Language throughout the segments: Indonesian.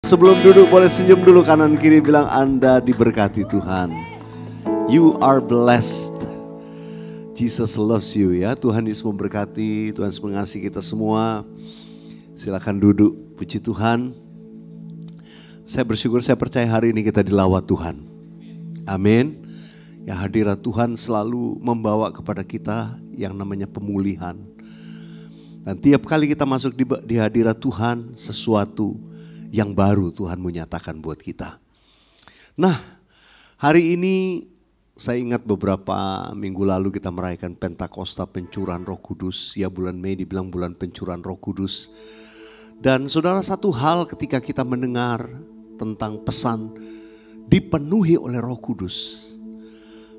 Sebelum duduk boleh senyum dulu kanan kiri, bilang Anda diberkati Tuhan. You are blessed. Jesus loves you ya. Tuhan Yesus memberkati, Tuhan Yesus mengasihi kita semua. Silakan duduk, puji Tuhan. Saya bersyukur, saya percaya hari ini kita dilawat Tuhan. Amin. Ya, hadirat Tuhan selalu membawa kepada kita yang namanya pemulihan. Dan tiap kali kita masuk di hadirat Tuhan, sesuatu yang baru Tuhan menyatakan buat kita. Nah, hari ini saya ingat beberapa minggu lalu kita merayakan Pentakosta pencurahan Roh Kudus. Ya, bulan Mei dibilang bulan pencurahan Roh Kudus. Dan saudara, satu hal ketika kita mendengar tentang pesan dipenuhi oleh Roh Kudus,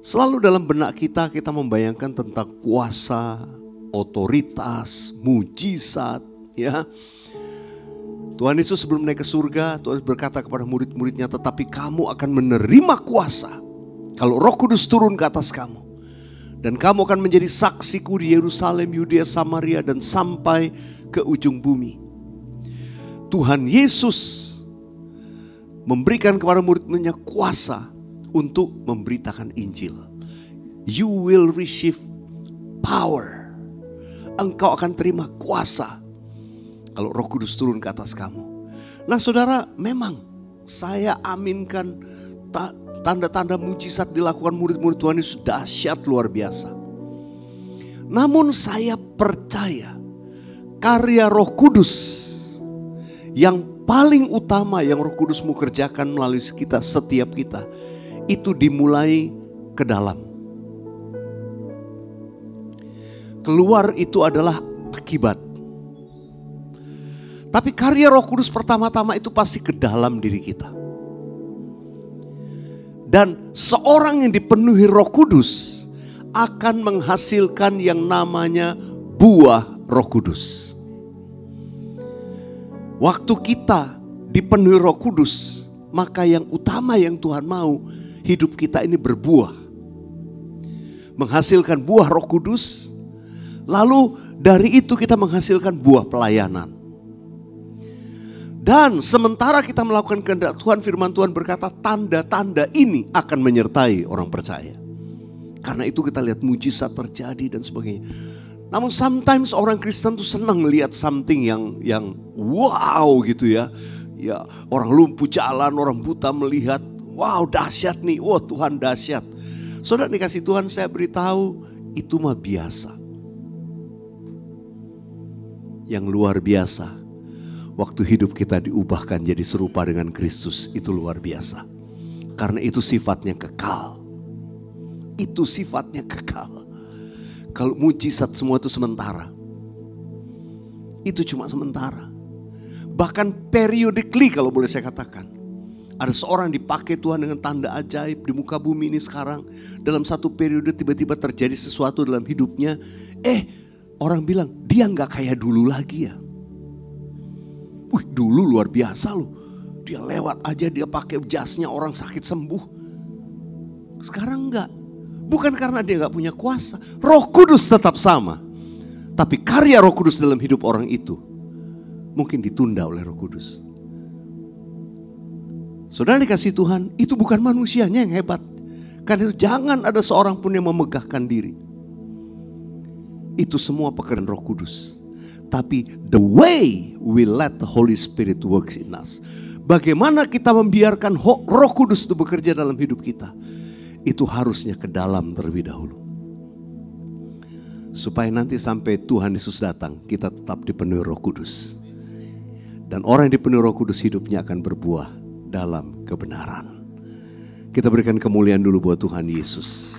selalu dalam benak kita membayangkan tentang kuasa, otoritas, mujizat, ya. Tuhan Yesus sebelum naik ke surga, Tuhan berkata kepada murid-muridnya, tetapi kamu akan menerima kuasa kalau Roh Kudus turun ke atas kamu. Dan kamu akan menjadi saksiku di Yerusalem, Yudea, Samaria, dan sampai ke ujung bumi. Tuhan Yesus memberikan kepada murid-muridnya kuasa untuk memberitakan Injil. You will receive power. Engkau akan terima kuasa kalau Roh Kudus turun ke atas kamu. Nah saudara, memang saya aminkan tanda-tanda mujizat dilakukan murid-murid Tuhan Yesus dahsyat luar biasa. Namun saya percaya karya Roh Kudus yang paling utama yang Roh Kudus mau kerjakan melalui kita, setiap kita, itu dimulai ke dalam. Keluar itu adalah akibat. Tapi karya Roh Kudus pertama-tama itu pasti ke dalam diri kita. Dan seorang yang dipenuhi Roh Kudus akan menghasilkan yang namanya buah Roh Kudus. Waktu kita dipenuhi Roh Kudus, maka yang utama yang Tuhan mau, hidup kita ini berbuah. Menghasilkan buah Roh Kudus, lalu dari itu kita menghasilkan buah pelayanan. Dan sementara kita melakukan kehendak Tuhan, firman Tuhan berkata tanda-tanda ini akan menyertai orang percaya. Karena itu kita lihat mujizat terjadi dan sebagainya. Namun sometimes orang Kristen tuh senang lihat something yang wow gitu ya. Ya, orang lumpuh jalan, orang buta melihat, wow dahsyat nih, wow Tuhan dahsyat. Saudara dikasih Tuhan, saya beritahu itu mah biasa. Yang luar biasa, waktu hidup kita diubahkan jadi serupa dengan Kristus, itu luar biasa. Karena itu sifatnya kekal. Itu sifatnya kekal. Kalau mujizat semua itu sementara. Itu cuma sementara. Bahkan periodically kalau boleh saya katakan. Ada seorang dipakai Tuhan dengan tanda ajaib di muka bumi ini sekarang. Dalam satu periode tiba-tiba terjadi sesuatu dalam hidupnya. Orang bilang dia gak kayak dulu lagi ya. Wih, dulu luar biasa loh. Dia lewat aja, dia pakai jasnya, orang sakit sembuh. Sekarang enggak. Bukan karena dia enggak punya kuasa. Roh Kudus tetap sama. Tapi karya Roh Kudus dalam hidup orang itu mungkin ditunda oleh Roh Kudus. Saudara dikasih Tuhan, itu bukan manusianya yang hebat. Karena itu jangan ada seorang pun yang memegahkan diri. Itu semua pekerjaan Roh Kudus. Tapi the way we let the Holy Spirit works in us. Bagaimana kita membiarkan Roh Kudus itu bekerja dalam hidup kita. Itu harusnya ke dalam terlebih dahulu. Supaya nanti sampai Tuhan Yesus datang, kita tetap dipenuhi Roh Kudus. Dan orang yang dipenuhi Roh Kudus hidupnya akan berbuah dalam kebenaran. Kita berikan kemuliaan dulu buat Tuhan Yesus.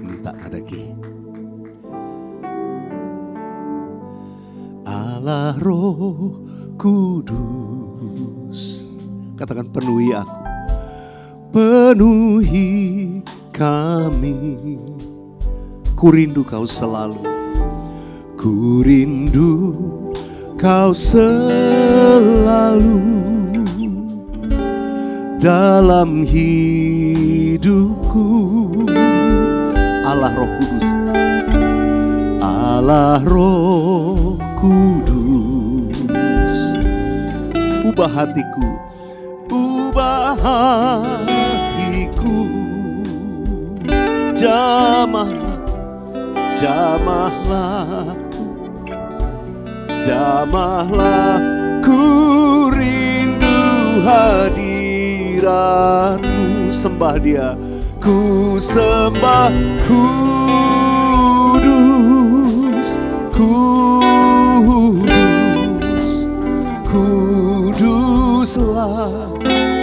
Minta nada G. Allah Roh Kudus, katakan penuhi aku, penuhi kami. Ku rindu kau selalu, ku rindu kau selalu dalam hidupku. Allah Roh Kudus, Allah Roh Kudus, ubah hatiku, ubah hatiku. Jamahlah, jamahlah, jamahlah, ku rindu hadiratmu. Sembah dia, ku sembah, kudus, kudus, kuduslah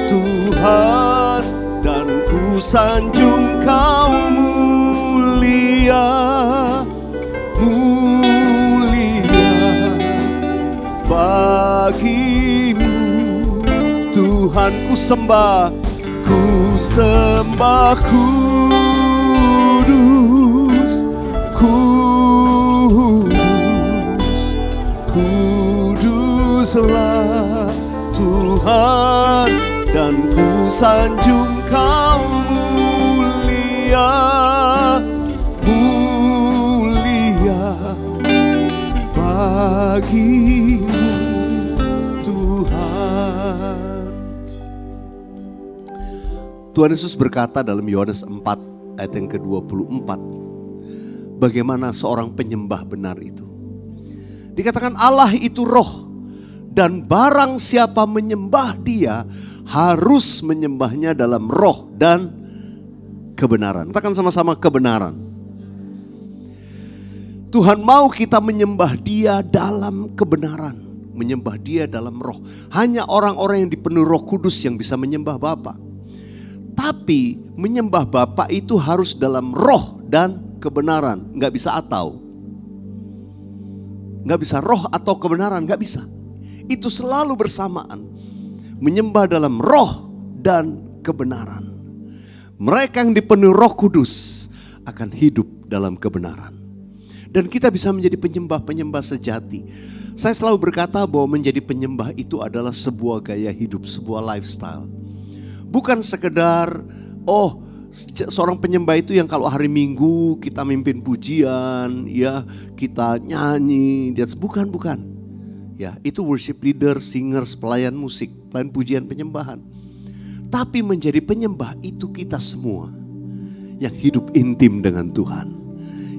Tuhan, dan ku sanjung Kau mulia, mulia bagimu. Tuhan ku sembah, ku sembah, kudus, kudus, kuduslah Tuhan, dan ku sanjung Kau mulia, mulia bagimu Tuhan. Tuhan Yesus berkata dalam Yohanes 4 ayat yang ke-24, bagaimana seorang penyembah benar itu. Dikatakan Allah itu roh, dan barang siapa menyembah Dia harus menyembahnya dalam roh dan kebenaran. Katakan sama-sama, kebenaran. Tuhan mau kita menyembah Dia dalam kebenaran, menyembah Dia dalam roh. Hanya orang-orang yang dipenuhi Roh Kudus yang bisa menyembah Bapa. Tapi menyembah Bapa itu harus dalam roh dan kebenaran. Nggak bisa atau. Nggak bisa roh atau kebenaran, nggak bisa. Itu selalu bersamaan. Menyembah dalam roh dan kebenaran. Mereka yang dipenuhi Roh Kudus akan hidup dalam kebenaran. Dan kita bisa menjadi penyembah-penyembah sejati. Saya selalu berkata bahwa menjadi penyembah itu adalah sebuah gaya hidup, sebuah lifestyle. Bukan sekedar, seorang penyembah itu yang kalau hari Minggu kita mimpin pujian, ya kita nyanyi, bukan. Ya, itu worship leader, singers, pelayan musik, pelayan pujian, penyembahan. Tapi menjadi penyembah itu kita semua yang hidup intim dengan Tuhan,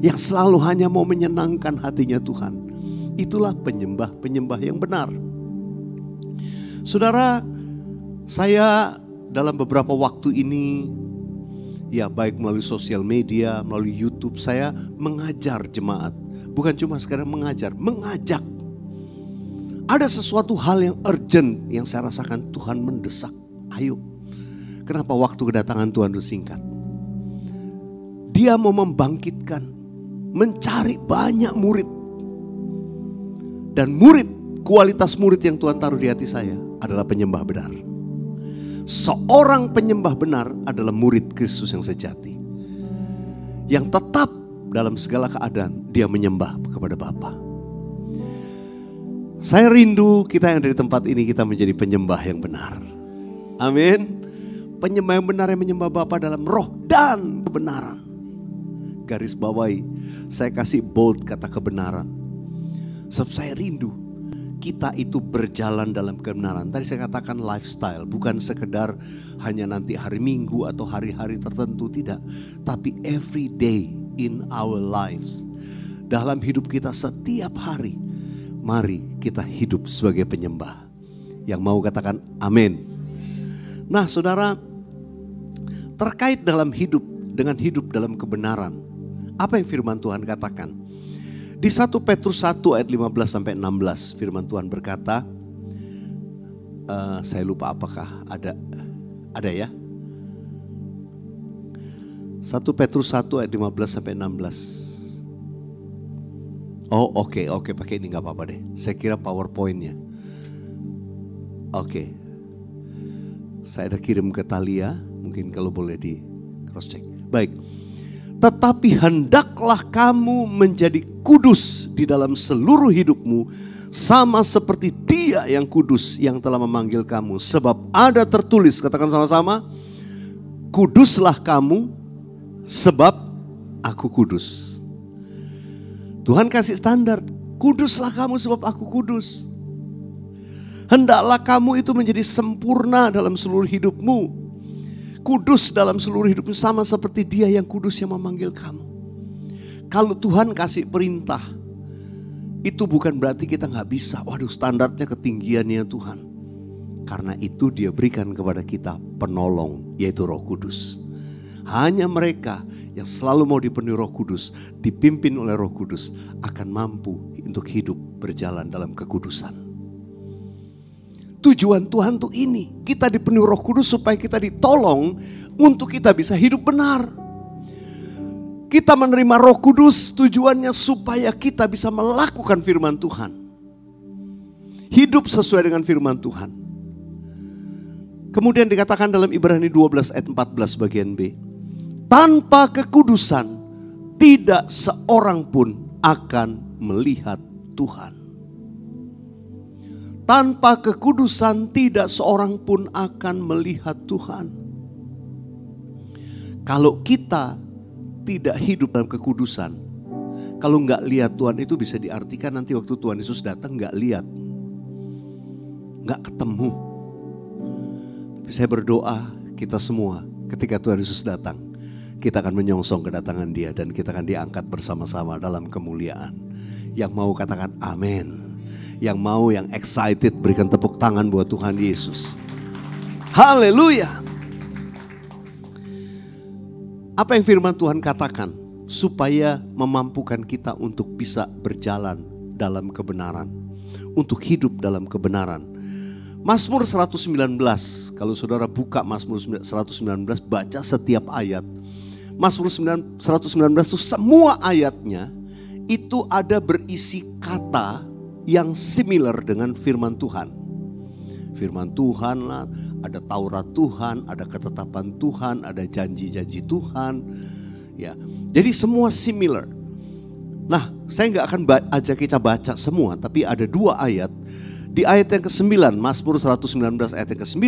yang selalu hanya mau menyenangkan hatinya Tuhan. Itulah penyembah-penyembah yang benar. Saudara, saya dalam beberapa waktu ini, ya baik melalui sosial media, melalui YouTube, saya mengajar jemaat. Bukan cuma sekarang mengajar, mengajak. Ada sesuatu hal yang urgent yang saya rasakan Tuhan mendesak. Ayo. Kenapa waktu kedatangan Tuhan itu singkat? Dia mau membangkitkan, mencari banyak murid. Dan kualitas murid yang Tuhan taruh di hati saya adalah penyembah benar. Seorang penyembah benar adalah murid Kristus yang sejati, yang tetap dalam segala keadaan dia menyembah kepada Bapa. Saya rindu kita yang dari tempat ini kita menjadi penyembah yang benar. Amin. Penyembah yang benar yang menyembah Bapa dalam roh dan kebenaran. Garis bawahi, saya kasih bold kata kebenaran. Sebab saya rindu kita itu berjalan dalam kebenaran. Tadi saya katakan lifestyle, bukan sekedar hanya nanti hari Minggu atau hari-hari tertentu, tidak. Tapi every day in our lives. Dalam hidup kita setiap hari, mari kita hidup sebagai penyembah. Yang mau katakan amin. Nah saudara, terkait dalam hidup dengan hidup dalam kebenaran, apa yang firman Tuhan katakan? Di 1 Petrus 1 ayat 15-16 firman Tuhan berkata, saya lupa apakah ada ya? 1 Petrus 1 ayat 15-16. Oh oke, pakai ini gak apa-apa deh. Saya kira PowerPoint-nya. Oke. Saya ada kirim ke Thalia, mungkin kalau boleh di cross check. Baik. Tetapi hendaklah kamu menjadi kudus di dalam seluruh hidupmu, sama seperti Dia yang kudus yang telah memanggil kamu. Sebab ada tertulis, katakan sama-sama, kuduslah kamu sebab aku kudus. Tuhan kasih standar, kuduslah kamu sebab aku kudus. Hendaklah kamu itu menjadi sempurna dalam seluruh hidupmu, kudus dalam seluruh hidupmu, sama seperti Dia yang kudus yang memanggil kamu. Kalau Tuhan kasih perintah, itu bukan berarti kita gak bisa. Waduh, standarnya ketinggian ya Tuhan. Karena itu Dia berikan kepada kita penolong, yaitu Roh Kudus. Hanya mereka yang selalu mau dipenuhi Roh Kudus, dipimpin oleh Roh Kudus, akan mampu untuk hidup berjalan dalam kekudusan. Tujuan Tuhan tuh ini, kita dipenuhi Roh Kudus supaya kita ditolong untuk kita bisa hidup benar. Kita menerima Roh Kudus tujuannya supaya kita bisa melakukan firman Tuhan. Hidup sesuai dengan firman Tuhan. Kemudian dikatakan dalam Ibrani 12 ayat 14 bagian B. Tanpa kekudusan tidak seorang pun akan melihat Tuhan. Tanpa kekudusan tidak seorang pun akan melihat Tuhan. Kalau kita tidak hidup dalam kekudusan, kalau nggak lihat Tuhan itu bisa diartikan nanti waktu Tuhan Yesus datang nggak lihat, nggak ketemu. Tapi saya berdoa kita semua ketika Tuhan Yesus datang, kita akan menyongsong kedatangan Dia dan kita akan diangkat bersama-sama dalam kemuliaan. Yang mau katakan amin. Yang mau, yang excited, berikan tepuk tangan buat Tuhan Yesus. Haleluya. Apa yang firman Tuhan katakan? Supaya memampukan kita untuk bisa berjalan dalam kebenaran. Untuk hidup dalam kebenaran. Mazmur 119, kalau saudara buka Mazmur 119, baca setiap ayat. Mazmur 119 itu semua ayatnya itu ada berisi kata yang similar dengan firman Tuhan. Firman Tuhan lah, ada Taurat Tuhan, ada ketetapan Tuhan, ada janji-janji Tuhan. Ya, jadi semua similar. Nah, saya nggak akan ajak kita baca semua, tapi ada 2 ayat. Di ayat yang ke-9, Mazmur 119 ayat yang ke-9.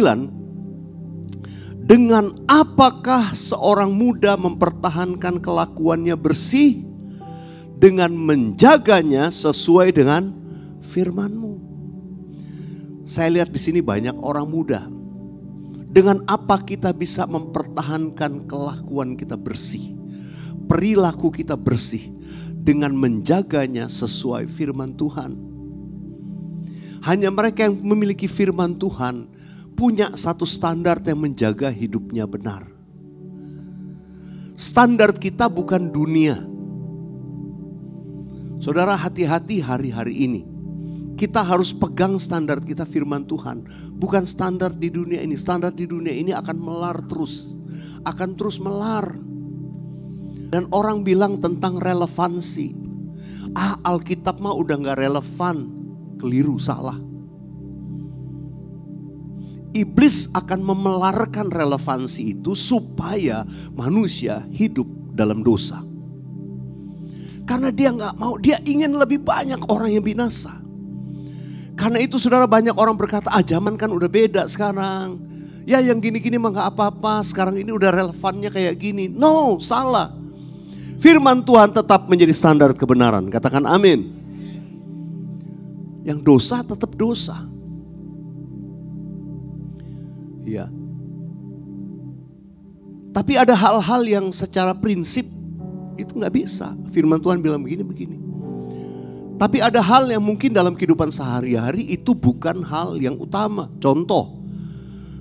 Dengan apakah seorang muda mempertahankan kelakuannya bersih? Dengan menjaganya sesuai dengan firman-Mu. Saya lihat di sini banyak orang muda. Dengan apa kita bisa mempertahankan kelakuan kita bersih, perilaku kita bersih, dengan menjaganya sesuai firman Tuhan. Hanya mereka yang memiliki firman Tuhan punya satu standar yang menjaga hidupnya benar. Standar kita bukan dunia. Saudara, hati-hati hari-hari ini. Kita harus pegang standar kita firman Tuhan. Bukan standar di dunia ini. Standar di dunia ini akan melar terus. Akan terus melar. Dan orang bilang tentang relevansi. Alkitab mah udah gak relevan. Keliru, salah. Iblis akan memelarkan relevansi itu supaya manusia hidup dalam dosa. Karena dia gak mau, dia ingin lebih banyak orang yang binasa. Karena itu saudara, banyak orang berkata, zaman kan udah beda sekarang. Ya yang gini-gini mah gak apa-apa, sekarang ini udah relevannya kayak gini. No, salah. Firman Tuhan tetap menjadi standar kebenaran. Katakan amin. Yang dosa tetap dosa. Ya. Tapi ada hal-hal yang secara prinsip itu gak bisa. Firman Tuhan bilang begini-begini. Tapi ada hal yang mungkin dalam kehidupan sehari-hari itu bukan hal yang utama. Contoh,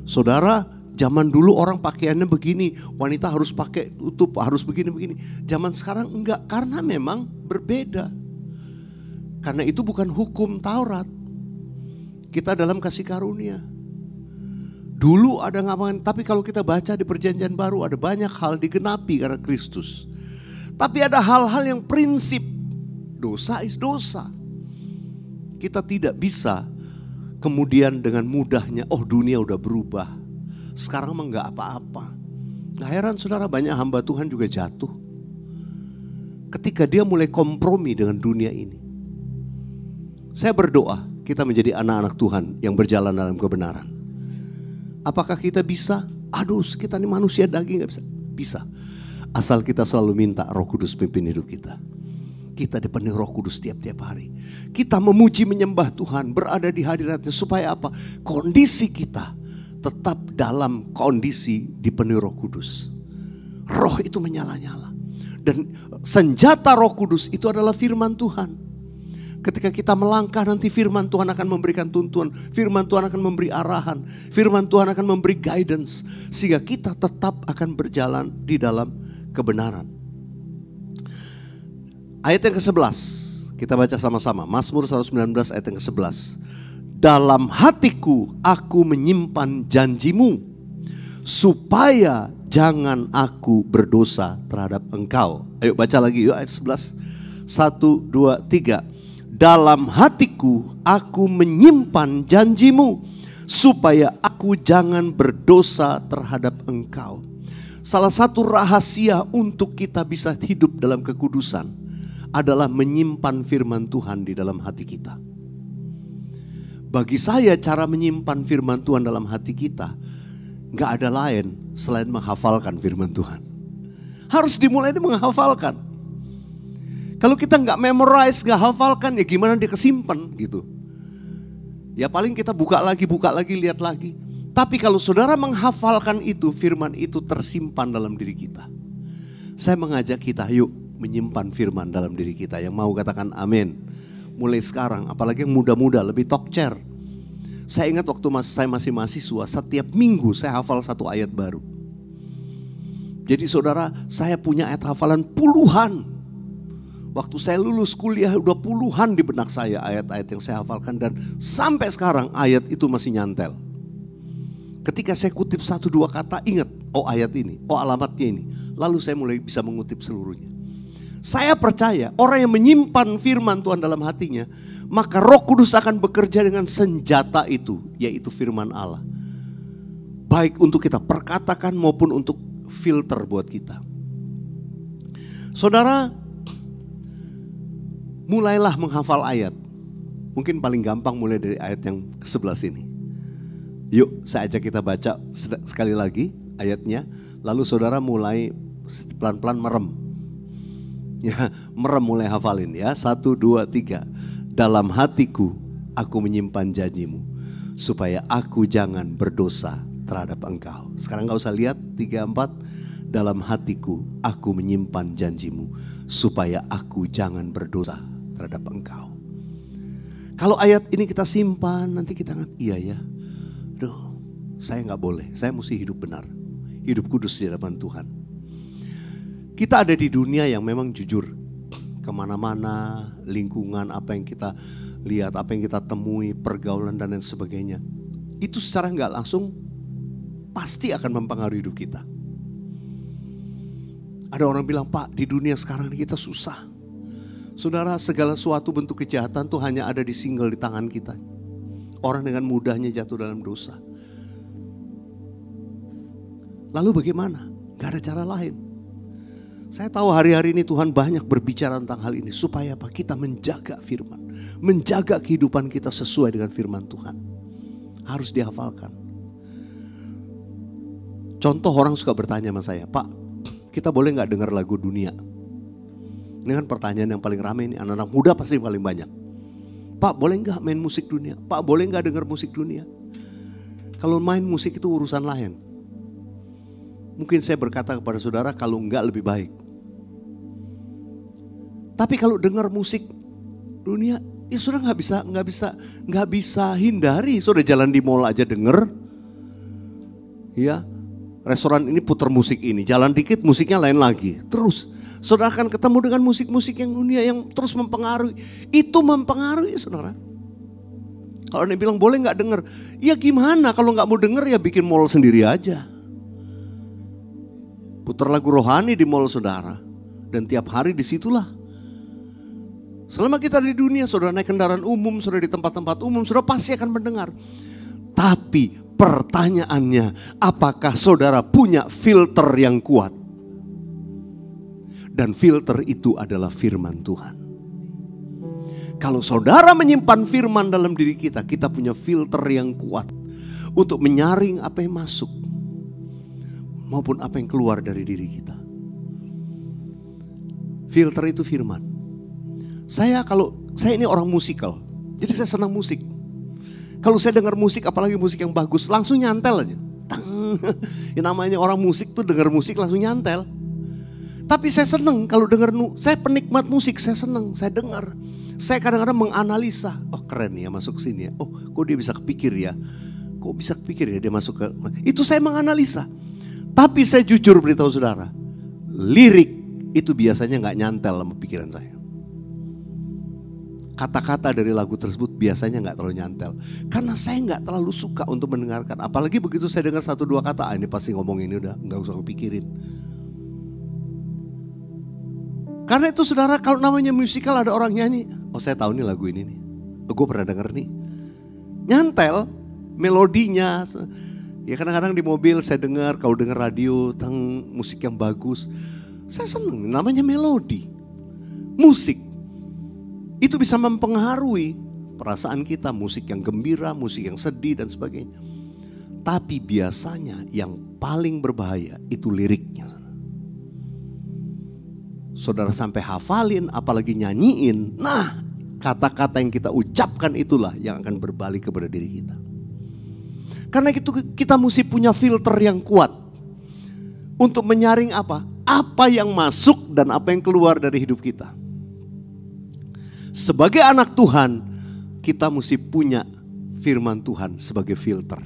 saudara, zaman dulu orang pakaiannya begini, wanita harus pakai tutup, harus begini-begini. Zaman sekarang enggak, karena memang berbeda. Karena itu bukan hukum Taurat. Kita dalam kasih karunia. Dulu ada ngapain, tapi kalau kita baca di Perjanjian Baru ada banyak hal digenapi karena Kristus. Tapi ada hal-hal yang prinsip. Dosa is dosa. Kita tidak bisa kemudian dengan mudahnya, oh dunia udah berubah. Sekarang mah gak apa-apa. Gak heran saudara, banyak hamba Tuhan juga jatuh. Ketika dia mulai kompromi dengan dunia ini. Saya berdoa kita menjadi anak-anak Tuhan yang berjalan dalam kebenaran. Apakah kita bisa? Aduh, kita ini manusia daging gak bisa. Bisa. Asal kita selalu minta Roh Kudus pimpin hidup kita. kita dipenuhi Roh Kudus tiap-tiap hari. Kita memuji menyembah Tuhan, berada di hadiratnya supaya apa? Kondisi kita tetap dalam kondisi dipenuhi Roh Kudus. Roh itu menyala-nyala. Dan senjata Roh Kudus itu adalah firman Tuhan. Ketika kita melangkah nanti firman Tuhan akan memberikan tuntunan. Firman Tuhan akan memberi arahan. Firman Tuhan akan memberi guidance. Sehingga kita tetap akan berjalan di dalam kebenaran. Ayat yang ke-11. Kita baca sama-sama. Mazmur 119 ayat yang ke-11. Dalam hatiku aku menyimpan janjimu, supaya jangan aku berdosa terhadap engkau. Ayo baca lagi yuk ayat 11. 1, 2, 3. Dalam hatiku aku menyimpan janjimu, supaya aku jangan berdosa terhadap engkau. Salah satu rahasia untuk kita bisa hidup dalam kekudusan adalah menyimpan firman Tuhan di dalam hati kita. Bagi saya cara menyimpan firman Tuhan dalam hati kita gak ada lain selain menghafalkan firman Tuhan. Harus dimulai dari menghafalkan. Kalau kita gak memorize, gak hafalkan, ya gimana dia kesimpan gitu. Ya paling kita buka lagi, lihat lagi. Tapi kalau saudara menghafalkan itu, firman itu tersimpan dalam diri kita. Saya mengajak kita, yuk menyimpan firman dalam diri kita. Yang mau katakan amin. Mulai sekarang, apalagi yang muda-muda, lebih tokcer. Saya ingat waktu saya masih mahasiswa, setiap minggu saya hafal satu ayat baru. Jadi saudara, saya punya ayat hafalan puluhan. Waktu saya lulus kuliah udah puluhan di benak saya ayat-ayat yang saya hafalkan. Dan sampai sekarang ayat itu masih nyantel. Ketika saya kutip 1-2 kata, ingat, oh ayat ini, oh alamatnya ini. Lalu saya mulai bisa mengutip seluruhnya. Saya percaya orang yang menyimpan firman Tuhan dalam hatinya, maka Roh Kudus akan bekerja dengan senjata itu, yaitu firman Allah. Baik untuk kita perkatakan maupun untuk filter buat kita. Saudara, mulailah menghafal ayat. Mungkin paling gampang mulai dari ayat yang ke-11 ini. Yuk saya ajak kita baca sekali lagi ayatnya. Lalu saudara mulai pelan-pelan merem. Ya, merem mulai hafalin ya. 1, 2, 3. Dalam hatiku aku menyimpan janjimu, supaya aku jangan berdosa terhadap engkau. Sekarang gak usah lihat 3, 4. Dalam hatiku aku menyimpan janjimu, supaya aku jangan berdosa terhadap engkau. Kalau ayat ini kita simpan, nanti kita ingat, iya ya, duh, saya gak boleh, saya mesti hidup benar, hidup kudus di hadapan Tuhan. Kita ada di dunia yang memang jujur, kemana-mana, lingkungan, apa yang kita lihat, apa yang kita temui, pergaulan dan lain sebagainya, itu secara gak langsung pasti akan mempengaruhi hidup kita. Ada orang bilang, Pak, di dunia sekarang kita susah. Saudara, segala suatu bentuk kejahatan tuh hanya ada di single di tangan kita. Orang dengan mudahnya jatuh dalam dosa. Lalu bagaimana? Gak ada cara lain. Saya tahu hari-hari ini Tuhan banyak berbicara tentang hal ini. Supaya apa? Kita menjaga firman. Menjaga kehidupan kita sesuai dengan firman Tuhan. Harus dihafalkan. Contoh, orang suka bertanya sama saya, Pak, kita boleh gak dengar lagu dunia? Ini kan pertanyaan yang paling ramai ini, anak-anak muda pasti paling banyak. Pak, boleh gak main musik dunia? Pak, boleh gak dengar musik dunia? Kalau main musik itu urusan lain. Mungkin saya berkata kepada saudara, kalau enggak lebih baik. Tapi kalau dengar musik dunia, ya saudara nggak bisa hindari. Saudara jalan di mall aja denger, ya restoran ini putar musik ini, jalan dikit musiknya lain lagi. Terus saudara akan ketemu dengan musik-musik yang dunia yang terus mempengaruhi. Itu mempengaruhi saudara. Kalau Anda bilang boleh nggak denger, ya gimana kalau nggak mau denger ya bikin mall sendiri aja. Putar lagu rohani di mall saudara. Dan tiap hari disitulah. Selama kita di dunia, saudara naik kendaraan umum, saudara di tempat-tempat umum, saudara pasti akan mendengar. Tapi pertanyaannya, apakah saudara punya filter yang kuat? Dan filter itu adalah firman Tuhan. Kalau saudara menyimpan firman dalam diri kita, kita punya filter yang kuat untuk menyaring apa yang masuk maupun apa yang keluar dari diri kita. Filter itu firman. Saya ini orang musikal, jadi saya senang musik. Kalau saya dengar musik, apalagi musik yang bagus, langsung nyantel aja. Yang namanya orang musik tuh dengar musik langsung nyantel. Tapi saya senang kalau dengar, saya penikmat musik, saya senang, saya dengar. Saya kadang-kadang menganalisa, oh keren ya masuk sini ya, oh kok dia bisa kepikir ya, kok bisa kepikir ya dia masuk ke, itu saya menganalisa. Tapi saya jujur beritahu saudara, lirik itu biasanya gak nyantel sama pikiran saya. Kata-kata dari lagu tersebut biasanya gak terlalu nyantel. Karena saya gak terlalu suka untuk mendengarkan. Apalagi begitu saya dengar 1-2 kata, ini pasti ngomong ini udah gak usah kepikirin. Karena itu saudara, kalau namanya musikal ada orang nyanyi, oh saya tahu nih lagu ini nih, oh, gue pernah denger nih. Nyantel melodinya. Ya kadang-kadang di mobil saya dengar, kalau dengar radio tentang musik yang bagus, saya seneng, namanya melodi. Musik itu bisa mempengaruhi perasaan kita, musik yang gembira, musik yang sedih dan sebagainya. Tapi biasanya yang paling berbahaya itu liriknya. Saudara sampai hafalin, apalagi nyanyiin, nah kata-kata yang kita ucapkan itulah yang akan berbalik kepada diri kita. Karena itu kita mesti punya filter yang kuat untuk menyaring apa yang masuk dan apa yang keluar dari hidup kita. Sebagai anak Tuhan, kita mesti punya firman Tuhan sebagai filter.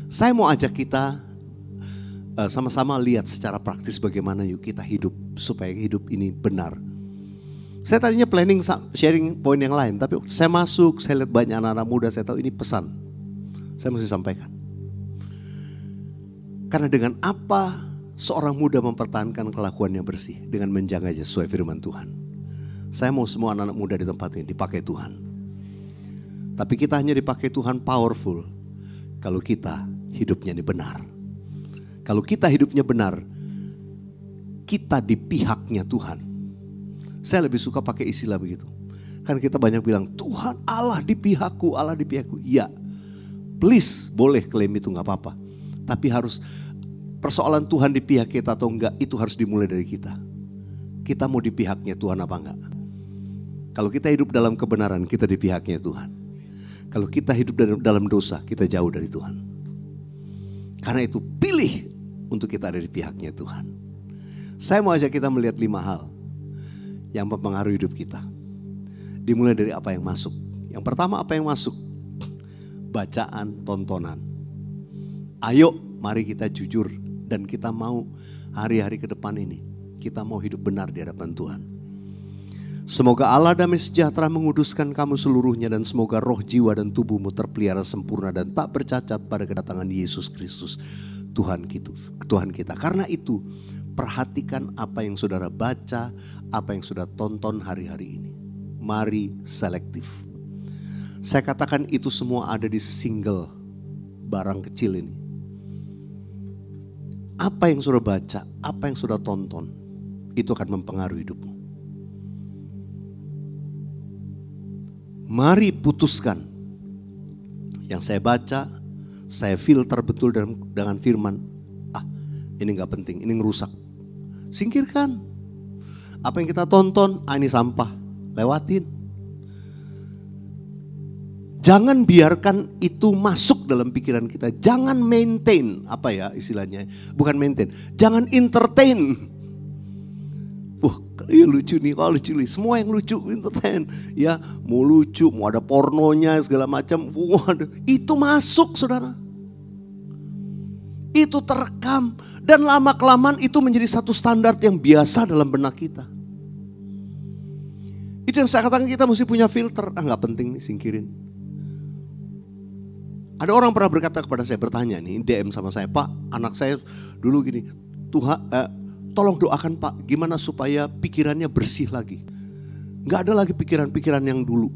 Saya mau ajak kita sama-sama lihat secara praktis bagaimana yuk kita hidup supaya hidup ini benar. Saya tadinya planning sharing poin yang lain, tapi saya masuk, saya lihat banyak anak-anak muda, saya tahu ini pesan. Saya mesti sampaikan. Karena dengan apa seorang muda mempertahankan kelakuannya bersih? Dengan menjaga sesuai firman Tuhan. Saya mau semua anak-anak muda di tempat ini dipakai Tuhan. Tapi kita hanya dipakai Tuhan powerful kalau kita hidupnya ini benar. Kalau kita hidupnya benar, kita di pihaknya Tuhan. Saya lebih suka pakai istilah begitu. Karena kita banyak bilang, Tuhan Allah di pihakku, Allah di pihakku. Iya, please boleh klaim itu gak apa-apa. Tapi harus persoalan Tuhan di pihak kita atau enggak, itu harus dimulai dari kita. Kita mau di pihaknya Tuhan apa enggak? Kalau kita hidup dalam kebenaran, kita di pihaknya Tuhan. Kalau kita hidup dalam dosa, kita jauh dari Tuhan. Karena itu pilih untuk kita ada di pihaknya Tuhan. Saya mau ajak kita melihat 5 hal yang mempengaruhi hidup kita. Dimulai dari apa yang masuk. Yang pertama apa yang masuk? Bacaan, tontonan. Ayo mari kita jujur dan kita mau hari-hari ke depan ini, kita mau hidup benar di hadapan Tuhan. Semoga Allah damai sejahtera menguduskan kamu seluruhnya dan semoga roh, jiwa dan tubuhmu terpelihara sempurna dan tak bercacat pada kedatangan Yesus Kristus Tuhan kita. Karena itu perhatikan apa yang saudara baca, apa yang sudah tonton hari-hari ini. Mari selektif. Saya katakan itu semua ada di single barang kecil ini. Apa yang sudah baca, apa yang sudah tonton, itu akan mempengaruhi hidupmu. Mari putuskan. Yang saya baca, saya filter betul dengan firman. Ini gak penting, ini ngerusak. Singkirkan. Apa yang kita tonton, ini sampah. Lewatin. Jangan biarkan itu masuk dalam pikiran kita. Jangan maintain, apa ya istilahnya? Bukan maintain, jangan entertain. Wah, iya lucu nih, kalau lucu nih, semua yang lucu entertain. Ya, mau lucu, mau ada pornonya segala macam. Wah, itu masuk saudara. Itu terekam dan lama-kelamaan itu menjadi satu standar yang biasa dalam benak kita. Itu yang saya katakan kita mesti punya filter. Gak penting nih, singkirin. Ada orang pernah berkata kepada saya, bertanya nih, DM sama saya, Pak, anak saya dulu gini, Tuhan, tolong doakan Pak, gimana supaya pikirannya bersih lagi. Gak ada lagi pikiran-pikiran yang dulu.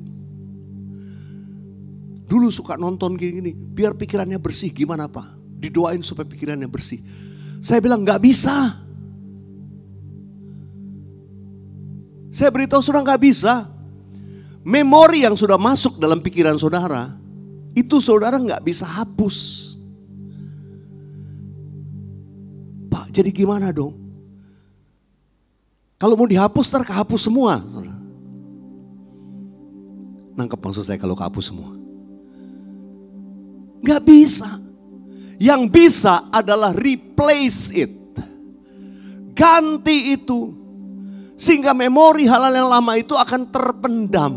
Dulu suka nonton gini-gini, biar pikirannya bersih, gimana Pak? Didoain supaya pikirannya bersih. Saya bilang gak bisa. Saya beritahu saudara gak bisa. Memori yang sudah masuk dalam pikiran saudara, itu saudara gak bisa hapus. Pak, jadi gimana dong? Kalau mau dihapus, ntar kehapus semua. Nangkep maksud saya kalau kehapus semua? Gak bisa. Yang bisa adalah replace it. Ganti itu. Sehingga memori hal-hal yang lama itu akan terpendam.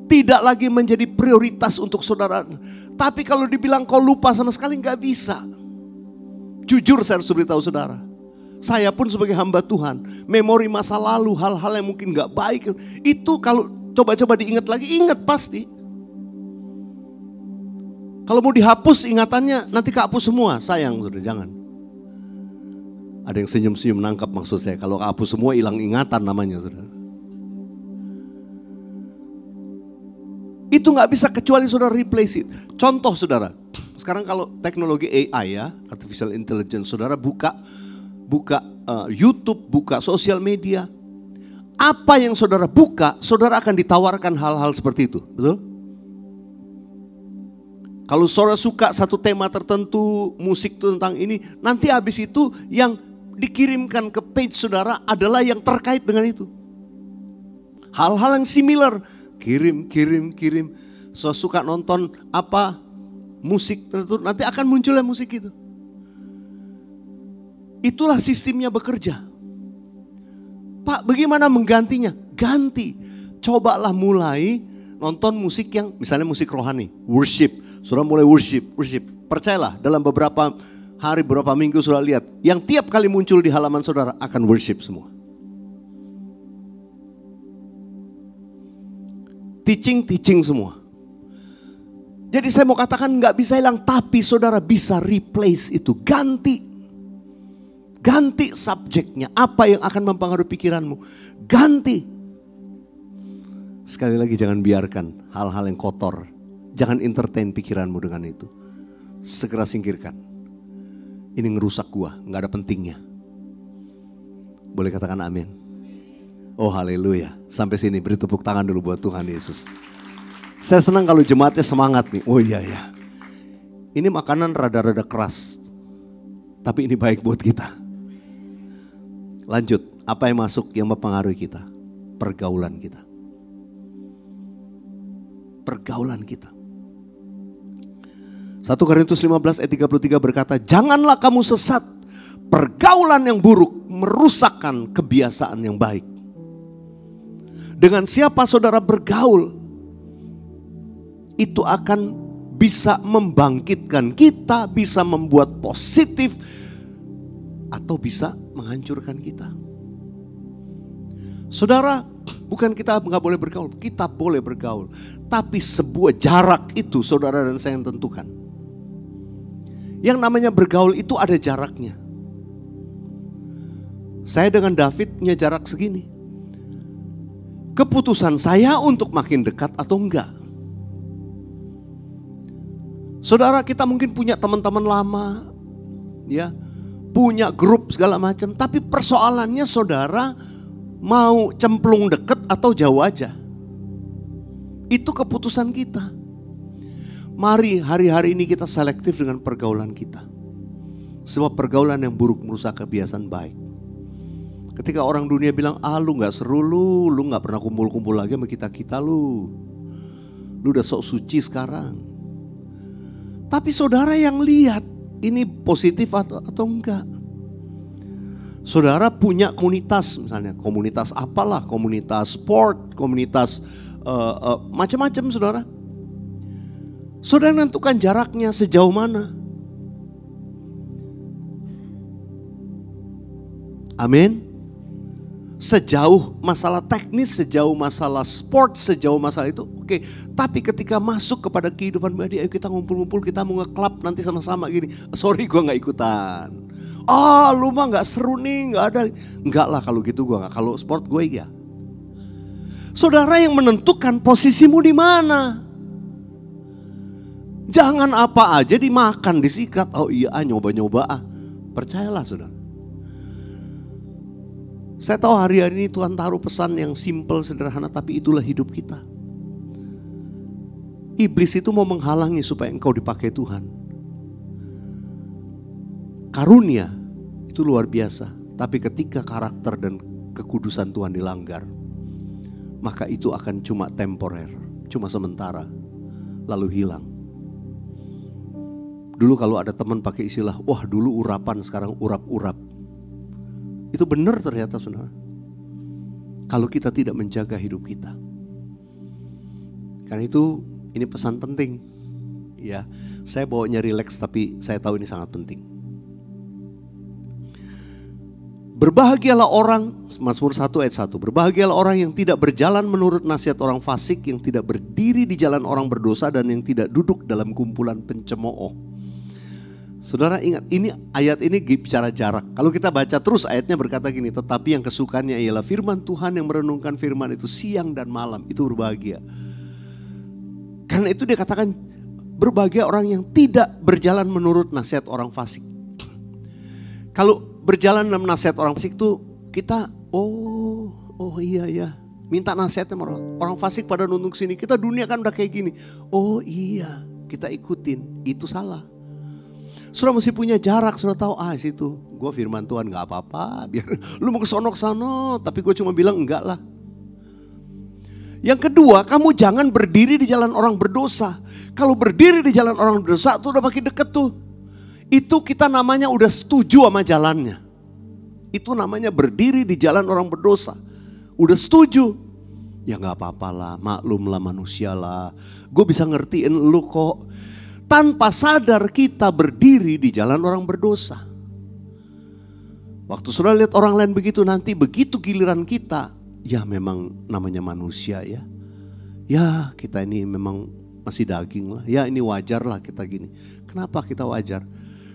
Tidak lagi menjadi prioritas untuk saudara. Tapi kalau dibilang kau lupa sama sekali gak bisa. Jujur saya harus beritahu saudara. Saya pun sebagai hamba Tuhan. Memori masa lalu, hal-hal yang mungkin gak baik. Itu kalau coba-coba diingat lagi, ingat pasti. Kalau mau dihapus ingatannya nanti kehapus semua. Sayang saudara, jangan. Ada yang senyum-senyum nangkap maksud saya. Kalau kehapus semua hilang ingatan namanya saudara. Itu gak bisa kecuali saudara replace it. Contoh saudara, sekarang kalau teknologi AI ya, artificial intelligence, saudara buka YouTube, buka sosial media. Apa yang saudara buka, saudara akan ditawarkan hal-hal seperti itu, betul? Kalau saudara suka satu tema tertentu, musik tentang ini, nanti habis itu yang dikirimkan ke page saudara adalah yang terkait dengan itu. Hal-hal yang similar. Kirim. So suka nonton apa musik tertentu, nanti akan munculnya musik itu. Itulah sistemnya bekerja. Pak, bagaimana menggantinya? Ganti. Cobalah mulai nonton musik yang misalnya musik rohani, worship. Saudara mulai worship. Percayalah dalam beberapa hari, beberapa minggu saudara lihat, yang tiap kali muncul di halaman saudara akan worship semua. Teaching semua. Jadi saya mau katakan gak bisa hilang, tapi saudara bisa replace itu. Ganti subjeknya. Apa yang akan mempengaruhi pikiranmu. Ganti. Sekali lagi jangan biarkan hal-hal yang kotor. Jangan entertain pikiranmu dengan itu. Segera singkirkan. Ini ngerusak gua, gak ada pentingnya. Boleh katakan amin. Oh haleluya. Sampai sini beri tepuk tangan dulu buat Tuhan Yesus. Saya senang kalau jemaatnya semangat nih. Oh iya ya. Ini makanan rada-rada keras. Tapi ini baik buat kita. Lanjut. Apa yang masuk yang mempengaruhi kita? Pergaulan kita. Pergaulan kita. 1 Korintus 15 ayat 33 berkata, janganlah kamu sesat. Pergaulan yang buruk merusakkan kebiasaan yang baik. Dengan siapa saudara bergaul, itu akan bisa membangkitkan kita, bisa membuat positif, atau bisa menghancurkan kita. Saudara, bukan kita nggak boleh bergaul, kita boleh bergaul. Tapi sebuah jarak itu saudara dan saya yang tentukan. Yang namanya bergaul itu ada jaraknya. Saya dengan David punya jarak segini. Keputusan saya untuk makin dekat atau enggak. Saudara, kita mungkin punya teman-teman lama, ya, punya grup segala macam, tapi persoalannya saudara mau cemplung deket atau jauh aja. Itu keputusan kita. Mari hari-hari ini kita selektif dengan pergaulan kita. Sebab pergaulan yang buruk merusak kebiasaan baik. Ketika orang dunia bilang, lu gak seru lu gak pernah kumpul-kumpul lagi sama kita-kita lu udah sok suci sekarang. Tapi saudara yang lihat, ini positif atau enggak. Saudara punya komunitas, misalnya komunitas apalah, komunitas sport, komunitas macam-macam saudara. Saudara menentukan jaraknya sejauh mana. Amin. Sejauh masalah teknis, sejauh masalah sport, sejauh masalah itu oke. Tapi ketika masuk kepada kehidupan pribadi, ayo kita ngumpul-ngumpul, kita mau nge-club nanti sama-sama gini. Sorry gue gak ikutan. Lu mah gak seru nih, gak ada. Enggak lah kalau gitu gue gak. Kalau sport gue ya. Saudara yang menentukan posisimu di mana. Jangan apa aja dimakan, disikat. Oh iya nyoba-nyoba. Percayalah saudara. Saya tahu hari-hari ini Tuhan taruh pesan yang simple, sederhana, tapi itulah hidup kita. Iblis itu mau menghalangi supaya engkau dipakai Tuhan. Karunia itu luar biasa, tapi ketika karakter dan kekudusan Tuhan dilanggar, maka itu akan cuma temporer, cuma sementara, lalu hilang. Dulu kalau ada teman pakai istilah, wah dulu urapan sekarang urap-urap. Itu benar ternyata saudara. Kalau kita tidak menjaga hidup kita. Karena itu ini pesan penting. Ya, saya bawanya rileks tapi saya tahu ini sangat penting. Berbahagialah orang, Mazmur 1 ayat 1. Berbahagialah orang yang tidak berjalan menurut nasihat orang fasik, yang tidak berdiri di jalan orang berdosa, dan yang tidak duduk dalam kumpulan pencemooh. Saudara ingat, ini ayat ini bicara jarak. Kalau kita baca terus ayatnya berkata gini, tetapi yang kesukaannya ialah firman Tuhan, yang merenungkan firman itu siang dan malam, itu berbahagia. Karena itu dia katakan berbahagia orang yang tidak berjalan menurut nasihat orang fasik. Kalau berjalan dalam nasihat orang fasik itu kita, oh iya, minta nasihatnya orang fasik pada nuntuk sini. Kita dunia kan udah kayak gini. Oh iya, kita ikutin, itu salah. Sudah mesti punya jarak, sudah tahu situ gue firman Tuhan nggak apa-apa, biar lu mau kesono kesana, tapi gue cuma bilang enggak lah. Yang kedua, kamu jangan berdiri di jalan orang berdosa. Kalau berdiri di jalan orang berdosa tuh udah makin deket tuh. Itu kita namanya udah setuju sama jalannya. Itu namanya berdiri di jalan orang berdosa. Udah setuju. Ya nggak apa-apa lah, maklum lah, manusia lah. Gue bisa ngertiin lu kok. Tanpa sadar kita berdiri di jalan orang berdosa. Waktu sudah lihat orang lain begitu, nanti begitu giliran kita, ya memang namanya manusia ya. Ya kita ini memang masih daging lah. Ya ini wajar lah kita gini. Kenapa kita wajar?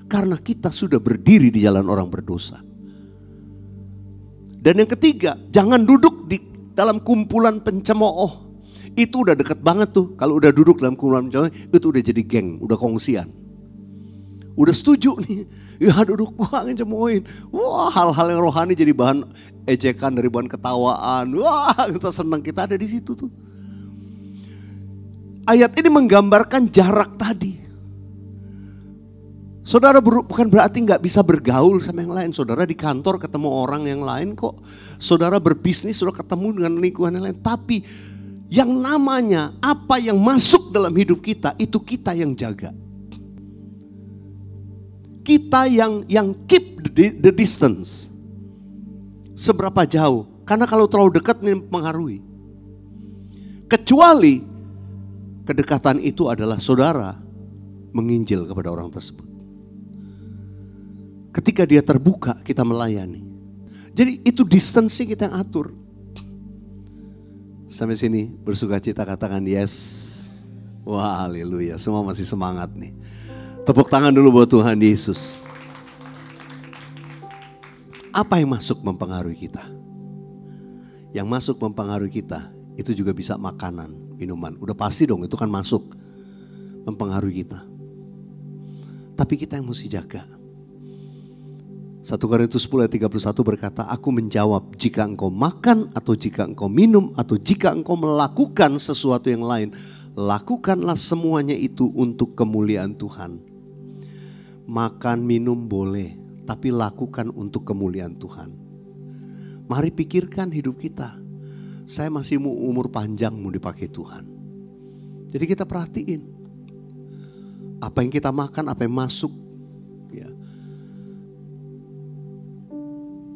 Karena kita sudah berdiri di jalan orang berdosa. Dan yang ketiga, jangan duduk di dalam kumpulan pencemooh. Itu udah deket banget tuh. Kalau udah duduk dalam kumpulan pencemooh, itu udah jadi geng, udah kongsian. Udah setuju nih, ya duduk wah ngecemoin. Wah hal-hal yang rohani jadi bahan ejekan, dari bahan ketawaan. Wah kita senang, kita ada di situ tuh. Ayat ini menggambarkan jarak tadi. Saudara bukan berarti gak bisa bergaul sama yang lain. Saudara di kantor ketemu orang yang lain kok. Saudara berbisnis sudah ketemu dengan lingkungan yang lain. Tapi yang namanya apa yang masuk dalam hidup kita, itu kita yang jaga. Kita yang keep the distance. Seberapa jauh. Karena kalau terlalu dekat ini mempengaruhi. Kecuali kedekatan itu adalah saudara menginjil kepada orang tersebut. Ketika dia terbuka, kita melayani. Jadi itu distance kita yang atur. Sampai sini bersuka cita katakan yes. Wah haleluya, semua masih semangat nih. Tepuk tangan dulu buat Tuhan Yesus. Apa yang masuk mempengaruhi kita? Yang masuk mempengaruhi kita, itu juga bisa makanan, minuman. Udah pasti dong, itu kan masuk mempengaruhi kita. Tapi kita yang mesti jaga. 1 Korintus 10 ayat 31 berkata, aku menjawab, jika engkau makan atau jika engkau minum atau jika engkau melakukan sesuatu yang lain, lakukanlah semuanya itu untuk kemuliaan Tuhan. Makan minum boleh, tapi lakukan untuk kemuliaan Tuhan. Mari pikirkan hidup kita. Saya masih mau umur panjang mau dipakai Tuhan. Jadi kita perhatiin apa yang kita makan, apa yang masuk. Ya.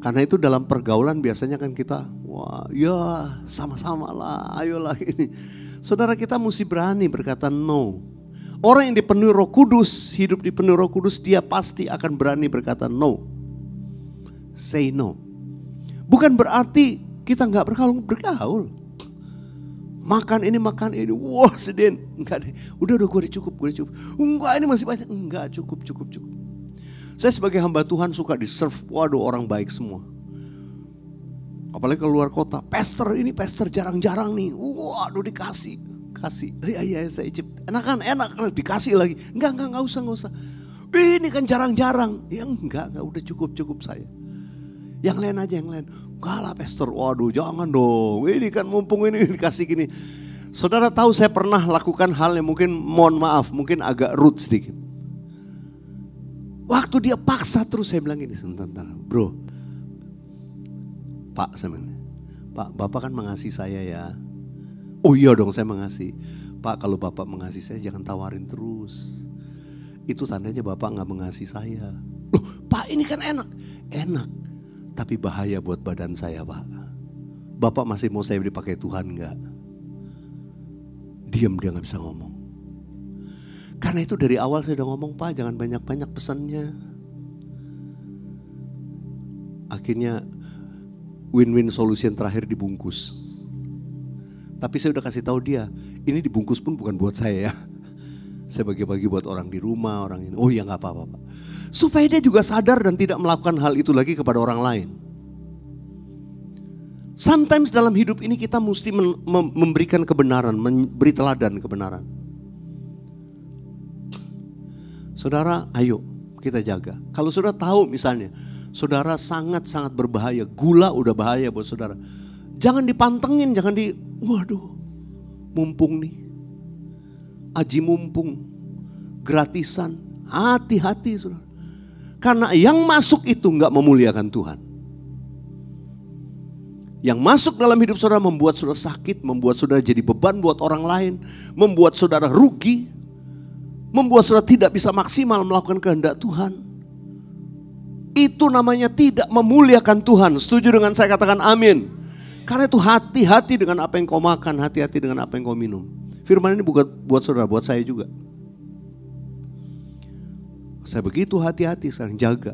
Karena itu dalam pergaulan biasanya kan kita, wah ya sama-sama lah, ayolah ini. Saudara kita mesti berani berkata no. Orang yang dipenuhi Roh Kudus, hidup dipenuhi Roh Kudus, dia pasti akan berani berkata no. Say no. Bukan berarti kita nggak bergaul. Makan ini, wah sedih. Enggak deh, udah gue udah cukup. Enggak ini masih banyak, enggak cukup. Saya sebagai hamba Tuhan suka di-serve, waduh orang baik semua. Apalagi keluar kota, pastor jarang-jarang nih, waduh dikasih. Iya saya icip, enak dikasih lagi. Enggak usah. Ini kan jarang-jarang, ya enggak udah cukup saya. Yang lain aja yang lain. Enggak lah pastor, waduh jangan dong, ini kan mumpung ini dikasih gini. Saudara tahu saya pernah lakukan hal yang mungkin mohon maaf, mungkin agak rude sedikit. Waktu dia paksa terus saya bilang gini, sebentar bro. Pak saya bilang, Pak, Bapak kan mengasihi saya ya. Oh iya dong, saya mengasihi. Pak, kalau Bapak mengasihi saya jangan tawarin terus. Itu tandanya Bapak gak mengasihi saya. Loh Pak, ini kan enak. Enak, tapi bahaya buat badan saya Pak. Bapak masih mau saya dipakai Tuhan gak? Diam, dia gak bisa ngomong. Karena itu dari awal saya udah ngomong, Pak jangan banyak-banyak pesannya. Akhirnya win-win solution terakhir dibungkus. Tapi saya udah kasih tahu dia, ini dibungkus pun bukan buat saya ya. Saya bagi-bagi buat orang di rumah, orang ini. Oh iya gak apa-apa Pak. Supaya dia juga sadar dan tidak melakukan hal itu lagi kepada orang lain. Sometimes dalam hidup ini kita mesti memberikan kebenaran, memberi teladan kebenaran. Saudara, ayo kita jaga. Kalau saudara tahu misalnya, saudara sangat-sangat berbahaya, gula udah bahaya buat saudara. Jangan dipantengin, jangan waduh, mumpung nih. Aji mumpung, gratisan, hati-hati saudara. Karena yang masuk itu gak memuliakan Tuhan. Yang masuk dalam hidup saudara membuat saudara sakit, membuat saudara jadi beban buat orang lain, membuat saudara rugi, membuat saudara tidak bisa maksimal melakukan kehendak Tuhan. Itu namanya tidak memuliakan Tuhan. Setuju dengan saya, katakan amin. Karena itu hati-hati dengan apa yang kau makan, hati-hati dengan apa yang kau minum. Firman ini bukan buat saudara, buat saya juga. Saya begitu hati-hati sekarang, jaga.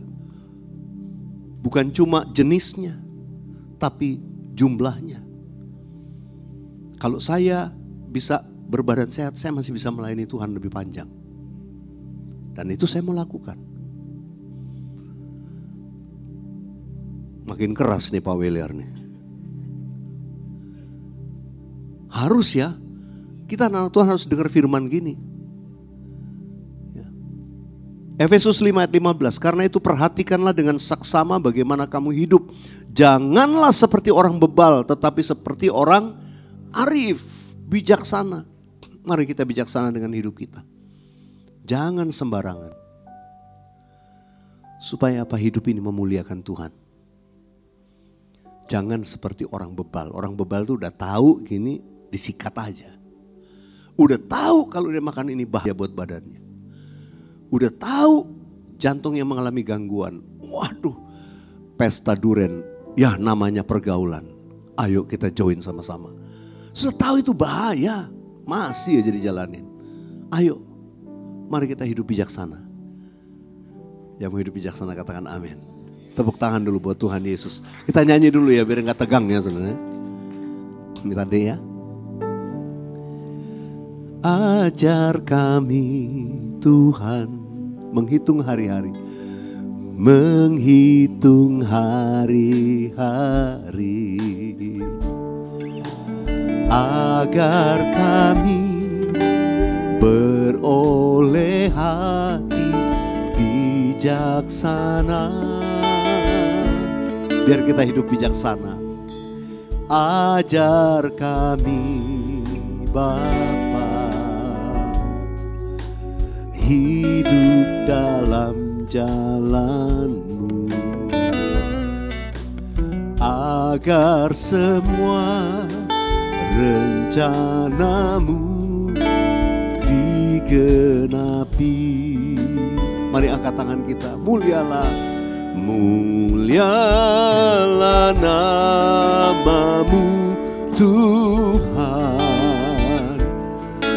Bukan cuma jenisnya, tapi jumlahnya. Kalau saya bisa berbadan sehat, saya masih bisa melayani Tuhan lebih panjang. Dan itu saya mau lakukan. Makin keras nih Pak Weliar nih. Harus ya, kita anak Tuhan harus dengar firman gini. Efesus 5 ayat 15, karena itu perhatikanlah dengan saksama bagaimana kamu hidup. Janganlah seperti orang bebal, tetapi seperti orang arif, bijaksana. Mari kita bijaksana dengan hidup kita. Jangan sembarangan. Supaya apa? Hidup ini memuliakan Tuhan. Jangan seperti orang bebal. Orang bebal tuh udah tahu gini, disikat aja. Udah tahu kalau dia makan ini bahaya buat badannya. Udah tahu jantungnya mengalami gangguan. Waduh, pesta duren. Ya namanya pergaulan. Ayo kita join sama-sama. Sudah tahu itu bahaya, masih aja dijalanin. Ayo, mari kita hidup bijaksana. Yang mau hidup bijaksana katakan amin. Tepuk tangan dulu buat Tuhan Yesus. Kita nyanyi dulu ya biar gak tegang ya sebenarnya. Minta deh ya. Ajar kami Tuhan menghitung hari-hari, menghitung hari-hari, agar kami beroleh hati bijaksana. Biar kita hidup bijaksana. Ajar kami Bapa hidup dalam jalan-Mu, agar semua rencana-Mu digenapi. Mari angkat tangan kita, mulialah, mulialah nama-Mu Tuhan,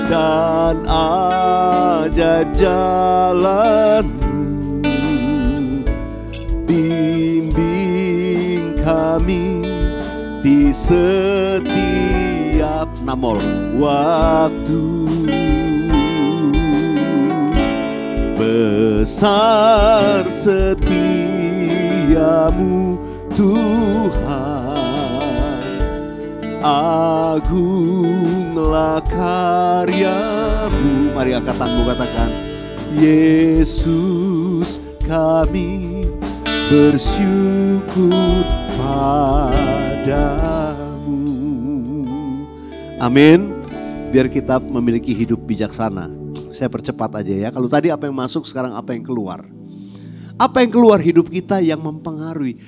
dan ajar jalan-Mu, bimbing kami di setiap waktu. Besar setiamu Tuhan, agunglah karya-Mu. Mari angkat tanganmu, katakan, Yesus kami bersyukur padamu. Amin. Biar kita memiliki hidup bijaksana. Saya percepat aja ya. Kalau tadi apa yang masuk, sekarang apa yang keluar. Apa yang keluar hidup kita yang mempengaruhi.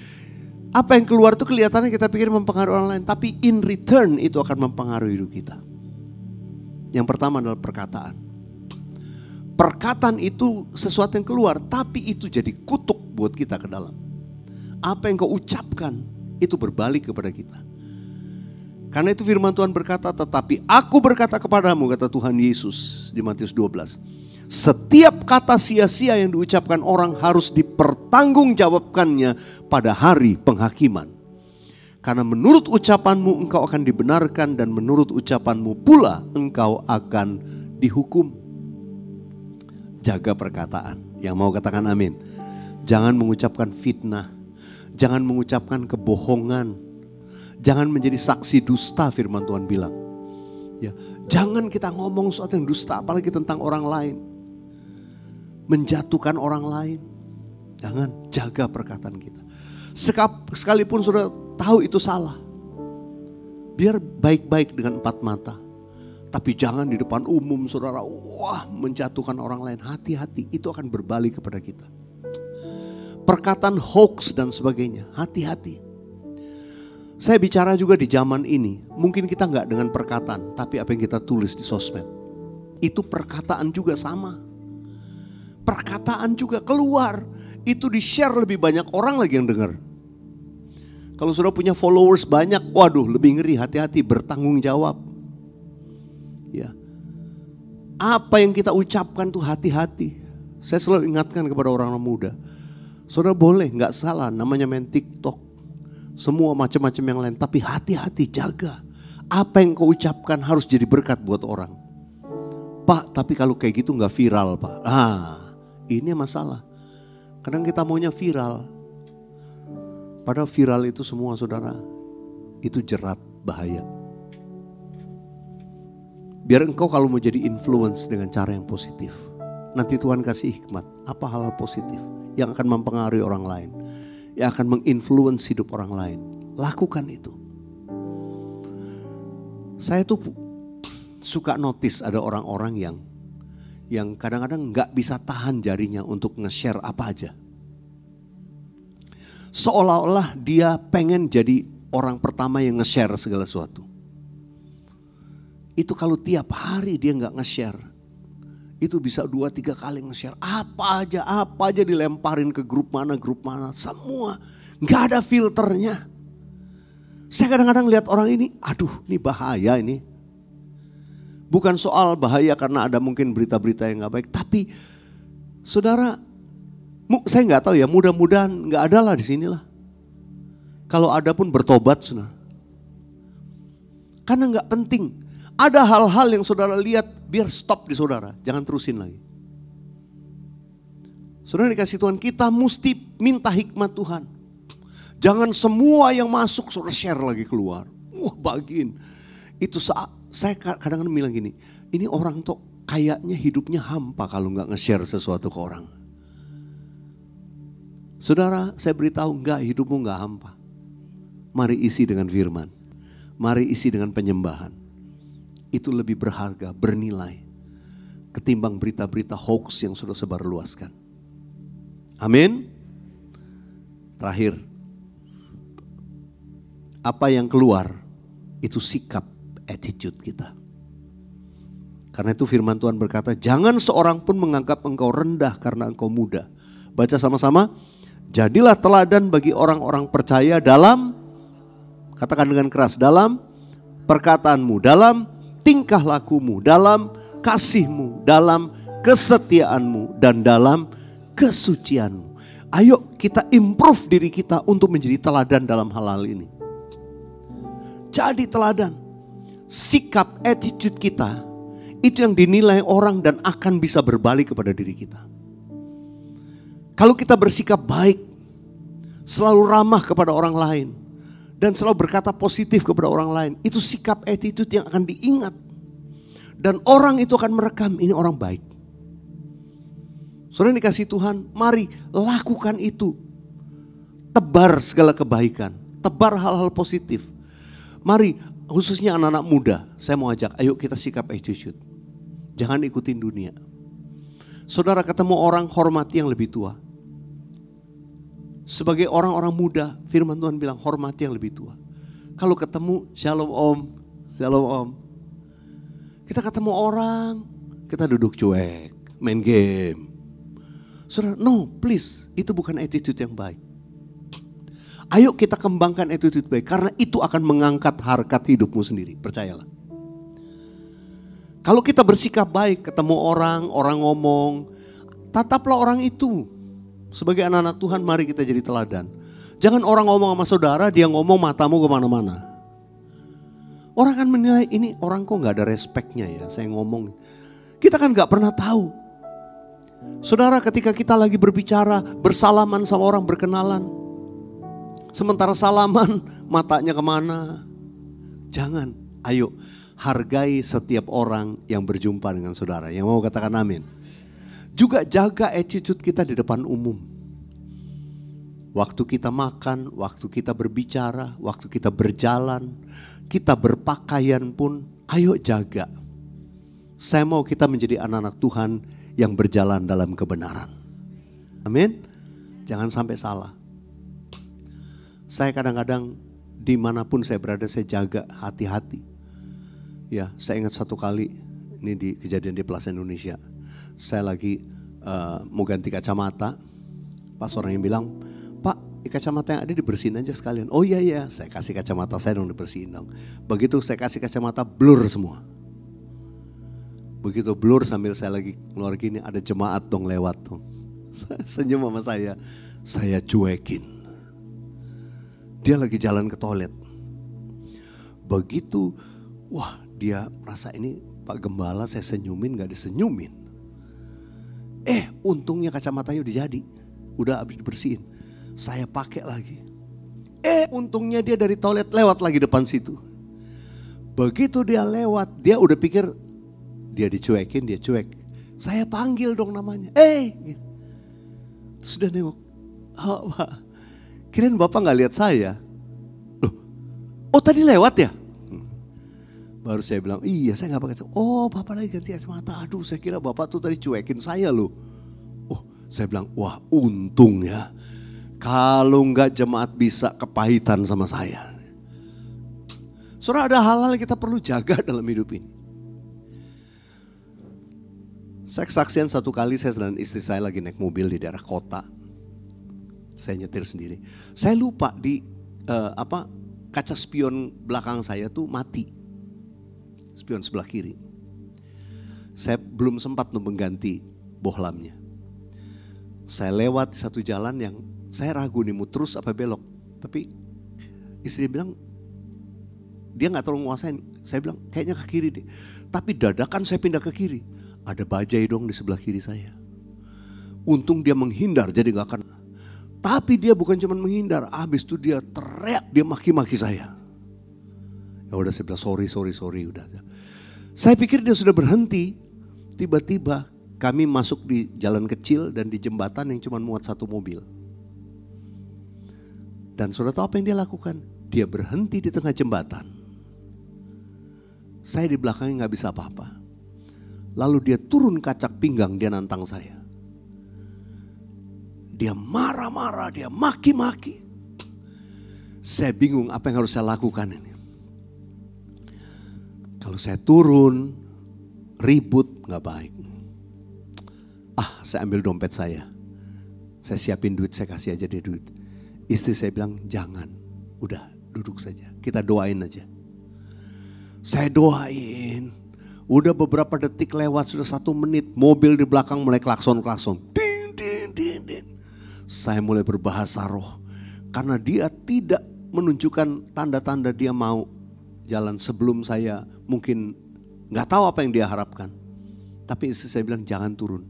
Apa yang keluar itu kelihatannya kita pikir mempengaruhi orang lain, tapi in return itu akan mempengaruhi hidup kita. Yang pertama adalah perkataan. Perkataan itu sesuatu yang keluar, tapi itu jadi kutuk buat kita ke dalam. Apa yang kau ucapkan itu berbalik kepada kita. Karena itu firman Tuhan berkata, tetapi aku berkata kepadamu, kata Tuhan Yesus di Matius 12. Setiap kata sia-sia yang diucapkan orang harus dipertanggungjawabkannya pada hari penghakiman. Karena menurut ucapanmu engkau akan dibenarkan dan menurut ucapanmu pula engkau akan dihukum. Jaga perkataan. Yang mau katakan amin. Jangan mengucapkan fitnah. Jangan mengucapkan kebohongan. Jangan menjadi saksi dusta, firman Tuhan bilang. Ya, jangan kita ngomong sesuatu yang dusta, apalagi tentang orang lain. Menjatuhkan orang lain. Jangan, jaga perkataan kita. Sekalipun sudah tahu itu salah, biar baik-baik dengan empat mata. Tapi jangan di depan umum saudara, wah menjatuhkan orang lain. Hati-hati, itu akan berbalik kepada kita. Perkataan hoax dan sebagainya, hati-hati. Saya bicara juga di zaman ini, mungkin kita nggak dengan perkataan, tapi apa yang kita tulis di sosmed, itu perkataan juga sama. Perkataan juga keluar, itu di-share lebih banyak orang lagi yang dengar. Kalau sudah punya followers banyak, waduh lebih ngeri, hati-hati, bertanggung jawab. Ya, apa yang kita ucapkan tuh hati-hati. Saya selalu ingatkan kepada orang-orang muda, saudara boleh, nggak salah, namanya main TikTok, semua macam-macam yang lain, tapi hati-hati, jaga. Apa yang kau ucapkan harus jadi berkat buat orang. Pak, tapi kalau kayak gitu nggak viral, Pak. Ini masalah. Kadang kita maunya viral. Padahal viral itu semua saudara, itu jerat, bahaya. Biar engkau kalau mau jadi influence dengan cara yang positif. Nanti Tuhan kasih hikmat, apa hal-hal positif yang akan mempengaruhi orang lain. Yang akan menginfluence hidup orang lain. Lakukan itu. Saya tuh suka notice ada orang-orang yang kadang-kadang gak bisa tahan jarinya untuk nge-share apa aja. Seolah-olah dia pengen jadi orang pertama yang nge-share segala sesuatu. Itu kalau tiap hari dia gak nge-share, itu bisa 2-3 kali nge-share. Apa aja dilemparin ke grup mana, semua. Gak ada filternya. Saya kadang-kadang lihat orang ini, aduh ini bahaya ini. Bukan soal bahaya karena ada mungkin berita-berita yang gak baik. Tapi saudara, saya gak tahu ya, mudah-mudahan gak ada lah di sinilah. Kalau ada pun bertobat saudara. Karena gak penting. Ada hal-hal yang saudara lihat, biar stop di saudara. Jangan terusin lagi. Saudara dikasih Tuhan, kita mesti minta hikmat Tuhan. Jangan semua yang masuk saudara share lagi keluar. Wah bagiin. Itu saya kadang-kadang bilang gini, ini orang tuh kayaknya hidupnya hampa kalau gak nge-share sesuatu ke orang. Saudara, saya beritahu enggak, hidupmu enggak hampa. Mari isi dengan firman. Mari isi dengan penyembahan. Itu lebih berharga, bernilai. Ketimbang berita-berita hoax yang sudah sebarluaskan. Amin. Terakhir. Apa yang keluar, itu sikap, attitude kita. Karena itu firman Tuhan berkata, jangan seorang pun menganggap engkau rendah karena engkau muda. Baca sama-sama. Jadilah teladan bagi orang-orang percaya dalam, katakan dengan keras, dalam perkataanmu, dalam tingkah lakumu, dalam kasihmu, dalam kesetiaanmu, dan dalam kesucianmu. Ayo kita improve diri kita untuk menjadi teladan dalam hal-hal ini. Jadi teladan. Sikap, attitude kita, itu yang dinilai orang dan akan bisa berbalik kepada diri kita. Kalau kita bersikap baik, selalu ramah kepada orang lain, dan selalu berkata positif kepada orang lain, itu sikap, attitude yang akan diingat. Dan orang itu akan merekam, ini orang baik. Saudara dikasih Tuhan, mari lakukan itu. Tebar segala kebaikan, tebar hal-hal positif. Mari, khususnya anak-anak muda, saya mau ajak, ayo kita sikap attitude. Jangan ikutin dunia. Saudara ketemu orang, hormati yang lebih tua. Sebagai orang-orang muda, firman Tuhan bilang hormati yang lebih tua. Kalau ketemu, shalom om, shalom om. Kita ketemu orang, kita duduk cuek, main game. Saudara, no please, itu bukan attitude yang baik. Ayo kita kembangkan attitude baik, karena itu akan mengangkat harkat hidupmu sendiri, percayalah. Kalau kita bersikap baik, ketemu orang, orang ngomong, tataplah orang itu. Sebagai anak-anak Tuhan, mari kita jadi teladan. Jangan orang ngomong sama saudara, dia ngomong matamu kemana-mana. Orang kan menilai, ini orang kok gak ada respeknya ya, saya ngomong. Kita kan gak pernah tahu. Saudara, ketika kita lagi berbicara, bersalaman sama orang, berkenalan. Sementara salaman, matanya kemana. Jangan, ayo hargai setiap orang yang berjumpa dengan saudara. Yang mau katakan amin. Juga jaga attitude kita di depan umum. Waktu kita makan, waktu kita berbicara, waktu kita berjalan, kita berpakaian pun, ayo jaga. Saya mau kita menjadi anak-anak Tuhan yang berjalan dalam kebenaran. Amin. Jangan sampai salah. Saya kadang-kadang dimanapun saya berada, saya jaga hati-hati. Ya, saya ingat satu kali, ini di kejadian di Plaza Indonesia. Saya lagi mau ganti kacamata. Pas orang yang bilang, Pak, kacamata yang ada dibersihin aja sekalian. Oh iya, saya kasih kacamata saya dong, dibersihin dong. Begitu saya kasih kacamata, blur semua. Begitu blur sambil saya lagi keluar gini, ada jemaat dong lewat dong. Senyum sama saya cuekin. Dia lagi jalan ke toilet. Begitu, wah dia merasa ini Pak Gembala saya senyumin gak disenyumin. Untungnya kacamatanya udah jadi. Udah habis dibersihin. Saya pakai lagi. Untungnya dia dari toilet lewat lagi depan situ. Begitu dia lewat, dia udah pikir dia dicuekin, dia cuek. Saya panggil dong namanya. Terus dia nengok. Oh, Pak. Kirain Bapak gak lihat saya. Loh, oh tadi lewat ya? Baru saya bilang, iya saya gak pakai. Oh Bapak lagi ganti kacamata. Aduh saya kira Bapak tuh tadi cuekin saya loh. Oh saya bilang, wah untung ya. Kalau gak jemaat bisa kepahitan sama saya. Saudara, ada hal-hal yang kita perlu jaga dalam hidup ini. Saya kesaksian satu kali saya dan istri saya lagi naik mobil di daerah kota. Saya nyetir sendiri. Saya lupa di kaca spion belakang saya tuh mati. Spion sebelah kiri. Saya belum sempat mengganti bohlamnya. Saya lewat di satu jalan yang saya ragu nih mau terus apa belok. Tapi istri bilang dia gak terlalu nguasain. Saya bilang kayaknya ke kiri deh. Tapi dadakan saya pindah ke kiri. Ada bajai dong di sebelah kiri saya. Untung dia menghindar jadi gak akan. Tapi dia bukan cuma menghindar. Habis itu dia teriak, dia maki-maki saya. Ya udah saya bilang sorry udah. Saya pikir dia sudah berhenti. Tiba-tiba kami masuk di jalan kecil dan di jembatan yang cuma muat satu mobil. Dan saudara tahu apa yang dia lakukan? Dia berhenti di tengah jembatan. Saya di belakangnya gak bisa apa-apa. Lalu dia turun kacak pinggang, dia nantang saya. Dia marah-marah, dia maki-maki. Saya bingung apa yang harus saya lakukan ini. Kalau saya turun, ribut gak baik. Saya ambil dompet saya. Saya siapin duit, saya kasih aja dia duit. Istri saya bilang jangan, udah duduk saja. Kita doain aja. Saya doain. Udah beberapa detik lewat, sudah 1 menit. Mobil di belakang mulai klakson-klakson. Ding, ding, ding, ding. Saya mulai berbahasa roh. Karena dia tidak menunjukkan tanda-tanda dia mau jalan sebelum saya mungkin gak tahu apa yang dia harapkan. Tapi istri saya bilang jangan turun.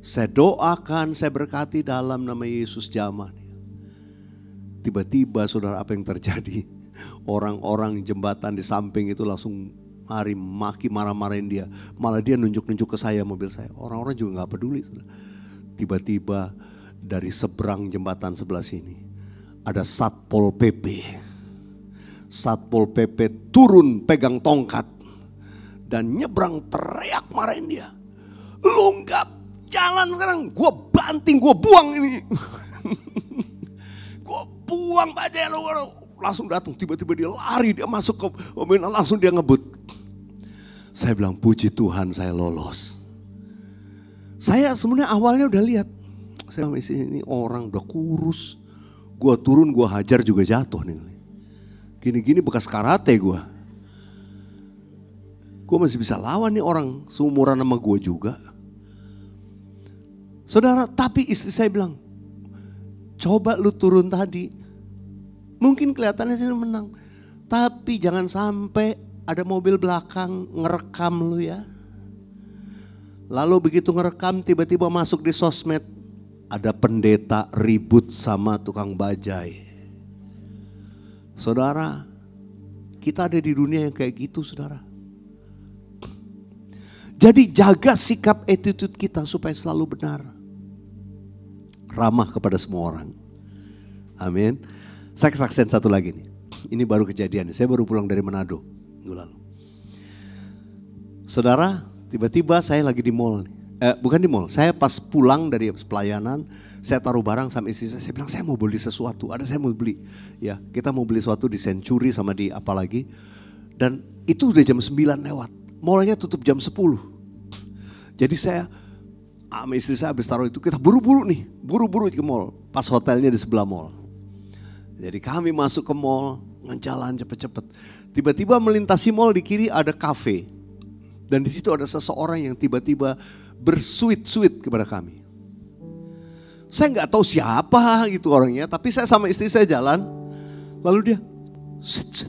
Saya doakan, saya berkati dalam nama Yesus jamah. Tiba-tiba saudara apa yang terjadi? Orang-orang jembatan di samping itu langsung mari maki marah-marahin dia. Malah dia nunjuk-nunjuk ke saya mobil saya. Orang-orang juga gak peduli. Tiba-tiba dari seberang jembatan sebelah sini ada Satpol PP. Satpol PP turun pegang tongkat dan nyebrang teriak marahin dia. Lu gak jalan sekarang, gue banting, gue buang ini. buang bajai lu. Langsung datang, tiba-tiba dia lari, dia masuk ke mobil, langsung dia ngebut. Saya bilang, puji Tuhan saya lolos. Saya sebenarnya awalnya udah lihat, saya bilang ini orang udah kurus. Gua turun, gua hajar juga jatuh nih. Gini-gini bekas karate gua. Gua masih bisa lawan nih orang seumuran sama gua juga. Saudara, tapi istri saya bilang, coba lu turun tadi. Mungkin kelihatannya sih menang. Tapi jangan sampai ada mobil belakang ngerekam lu ya. Lalu begitu ngerekam tiba-tiba masuk di sosmed. Ada pendeta ribut sama tukang bajai. Saudara, kita ada di dunia yang kayak gitu saudara. Jadi jaga sikap attitude kita supaya selalu benar. Ramah kepada semua orang. Amin. Saya kesaksian satu lagi nih. Ini baru kejadian. Saya baru pulang dari Manado minggu lalu. Saudara, tiba-tiba saya lagi di mall. Bukan di mall. Saya pas pulang dari pelayanan, saya taruh barang sama istri saya. Saya bilang saya mau beli sesuatu. Saya mau beli. Ya, kita mau beli sesuatu di Century sama di apa lagi. Dan itu udah jam 9 lewat. Mallnya tutup jam 10. Jadi saya sama istri saya habis taruh itu kita buru-buru nih. Buru-buru ke mall. Pas hotelnya di sebelah mall. Jadi kami masuk ke mall, ngejalan cepet-cepet. Tiba-tiba melintasi mall di kiri ada kafe. Dan di situ ada seseorang yang tiba-tiba bersuit-suit kepada kami. Saya nggak tahu siapa gitu orangnya, tapi saya sama istri saya jalan. Lalu dia, sit.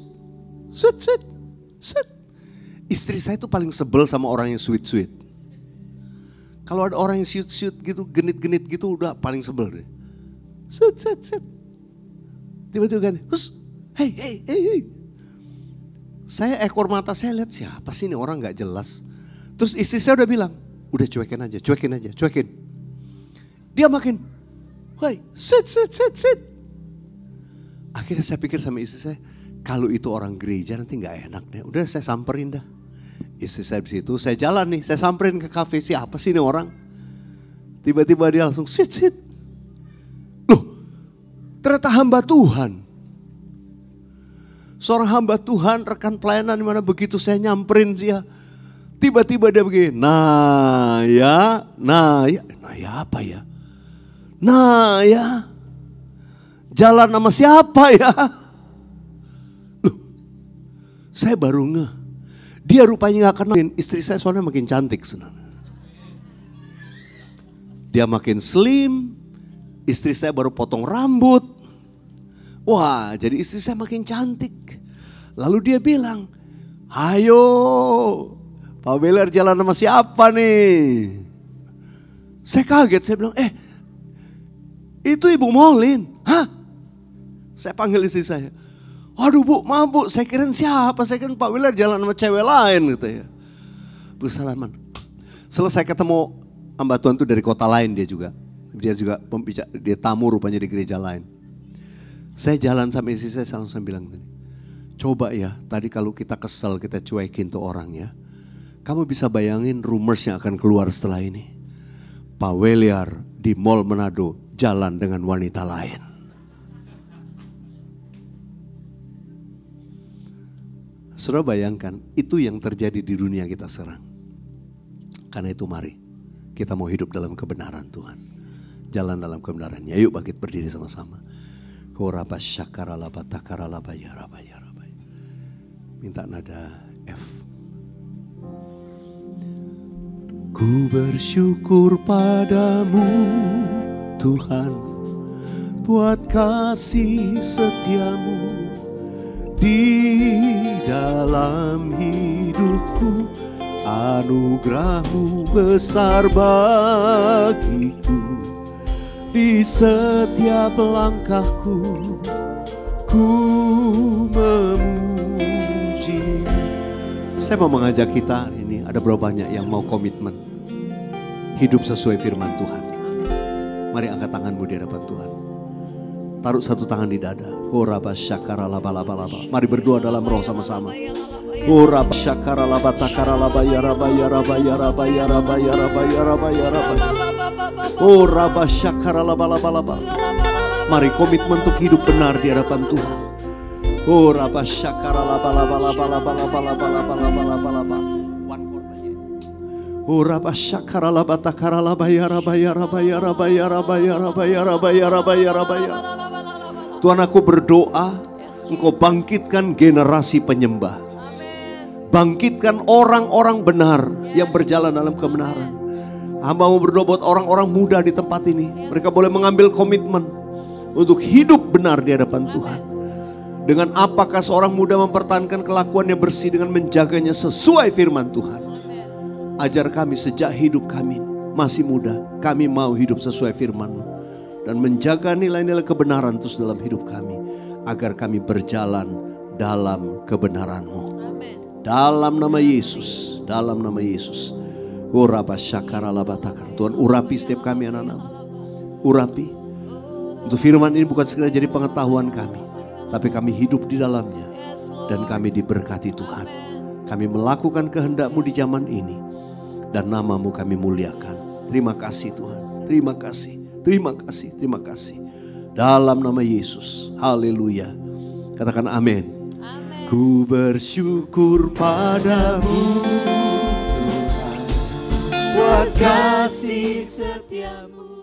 Istri saya tuh paling sebel sama orang yang sweet. Kalau ada orang yang shoot gitu, genit-genit gitu udah paling sebel deh. Sit. Tiba-tiba ganti, hey. Saya ekor mata saya lihat siapa sih ini orang gak jelas. Terus istri saya udah bilang, udah cuekin aja. Dia makin, sit. Akhirnya saya pikir sama istri saya, kalau itu orang gereja nanti gak enak deh. Udah saya samperin dah. Istri saya di situ, saya jalan nih, saya samperin ke kafe, siapa sih ini orang? Tiba-tiba dia langsung sit. Loh, ternyata hamba Tuhan. Seorang hamba Tuhan, rekan pelayanan di mana begitu saya nyamperin dia. Tiba-tiba dia begini, nah ya apa ya? Nah ya, jalan sama siapa ya? Loh, saya baru ngeh. Dia rupanya gak kenal istri saya soalnya makin cantik. Dia makin slim, istri saya baru potong rambut. Wah, jadi istri saya makin cantik. Lalu dia bilang, ayo Pak Beler jalan sama siapa nih? Saya kaget, saya bilang, itu Ibu Molin. Hah? Saya panggil istri saya. Aduh Bu, maaf Bu, saya kirain siapa? Saya kirain Pak Beler jalan sama cewek lain gitu ya. Bersalaman. Selesai ketemu hamba Tuhan itu dari kota lain dia juga. Dia juga dia tamu rupanya di gereja lain. Saya jalan sama istri saya langsung bilang tadi, coba ya tadi kalau kita kesel kita cuekin tuh orang ya. Kamu bisa bayangin rumors yang akan keluar setelah ini. Pak Weliar di Mall Manado jalan dengan wanita lain. Saudara bayangkan itu yang terjadi di dunia kita sekarang. Karena itu mari kita mau hidup dalam kebenaran Tuhan. Jalan dalam kebenarannya. Yuk bangkit berdiri sama-sama. Koraba syakara laba takara laba ya raba. Minta nada F. Ku bersyukur padamu Tuhan, buat kasih setiamu di dalam hidupku. Anugerahmu besar bagiku. Di setiap langkahku ku memuji. Saya mau mengajak kita hari ini, ada berapa banyak yang mau komitmen hidup sesuai firman Tuhan. Mari angkat tanganmu di hadapan Tuhan. Taruh satu tangan di dada. Koraba syakara laba. Mari berdoa dalam roh sama-sama. Koraba syakara laba takara laba ya raba. Koraba syakara laba. Mari komitmen untuk hidup benar di hadapan Tuhan. Oh raba syakara laba laba laba laba laba laba laba laba laba laba. Oh raba syakara laba takara laba ya raba ya raba ya raba ya raba ya raba ya raba ya raba ya raba ya. Tuhan, aku berdoa Engkau bangkitkan generasi penyembah. Bangkitkan orang-orang benar yang berjalan dalam kebenaran. Hamba mau berdoa buat orang-orang muda di tempat ini. Mereka boleh mengambil komitmen untuk hidup benar di hadapan Tuhan. Dengan apakah seorang muda mempertahankan kelakuannya bersih dengan menjaganya sesuai firman Tuhan. Ajar kami sejak hidup kami masih muda. Kami mau hidup sesuai firman-Mu. Dan menjaga nilai-nilai kebenaran terus dalam hidup kami. Agar kami berjalan dalam kebenaran-Mu. Dalam nama Yesus. Dalam nama Yesus. Tuhan urapi setiap kami anak-anak-Mu. Urapi. Untuk firman ini bukan sekedar jadi pengetahuan kami. Tapi kami hidup di dalamnya. Dan kami diberkati Tuhan. Kami melakukan kehendak-Mu di zaman ini. Dan nama-Mu kami muliakan. Terima kasih Tuhan. Terima kasih. Terima kasih. Terima kasih. Dalam nama Yesus. Haleluya. Katakan amin. Ku bersyukur padamu Tuhan, buat kasih setiamu.